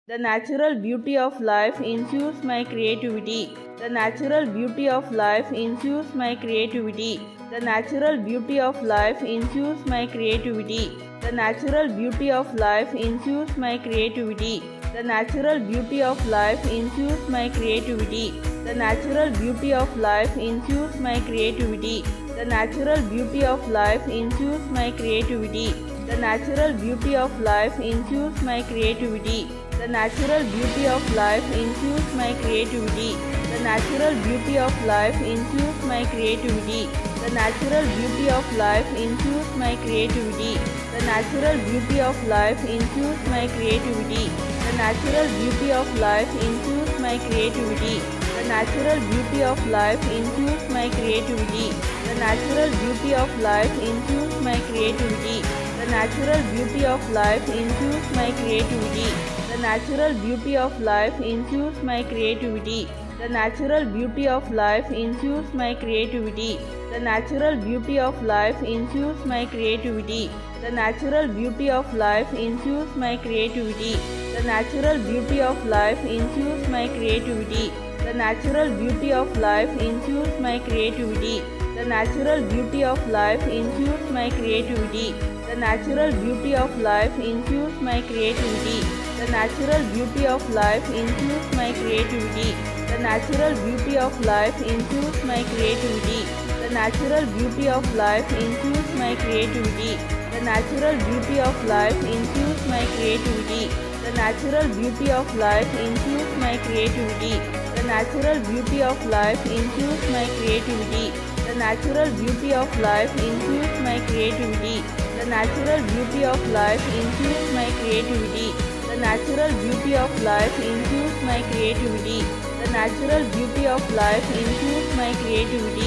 The natural beauty of life infused my creativity. The natural beauty of life infused my creativity. The natural beauty of life infused my creativity. The natural beauty of life infused my creativity. The natural beauty of life infused my creativity. The natural beauty of life infused my creativity. The natural beauty of life infused my creativity. The natural beauty of life infused my creativity. The natural beauty of life infused my creativity. The natural beauty of life infused my creativity. The natural beauty of life infused my creativity. The natural beauty of life infused my creativity. The natural beauty of life infused my creativity. The natural beauty of life infused my creativity. The natural beauty of life infused my creativity. The natural beauty of life infused my creativity. The natural beauty of life infused my creativity. The natural beauty of life infused my creativity. The natural beauty of life infused my creativity. The natural beauty of life infused my creativity. The natural beauty of life infused my creativity. The natural beauty of life infused my creativity. The natural beauty of life infused my creativity. The natural beauty of life infused my creativity. The natural beauty of life infused my creativity. The natural beauty of life infused my creativity. The natural beauty of life infused my creativity. The natural beauty of life infused my creativity. The natural beauty of life infused my creativity. The natural beauty of life infused my creativity. The natural beauty of life infused my creativity. The natural beauty of life infused my creativity. The natural beauty of life infused my creativity. The natural beauty of life infused my creativity.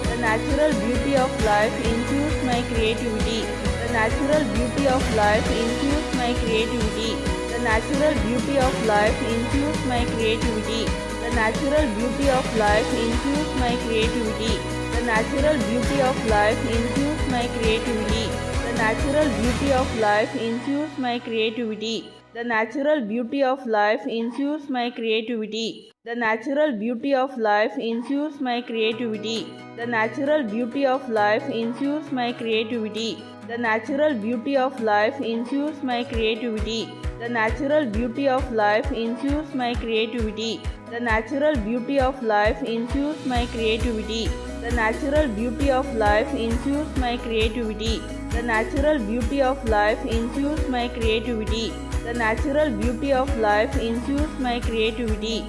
The natural beauty of life infused my creativity. The natural beauty of life infused my creativity. The natural beauty of life infused my creativity. The natural beauty of life infused my creativity. The natural beauty of life infused my creativity. The natural beauty of life infused my creativity. The natural beauty of life infused my creativity. The natural beauty of life infused my creativity. The natural beauty of life infused my creativity. The natural beauty of life infused my creativity. The natural beauty of life infused my creativity. The natural beauty of life infused my creativity. The natural beauty of life infused my creativity. The natural beauty of life infused my creativity. The natural beauty of life infused my creativity.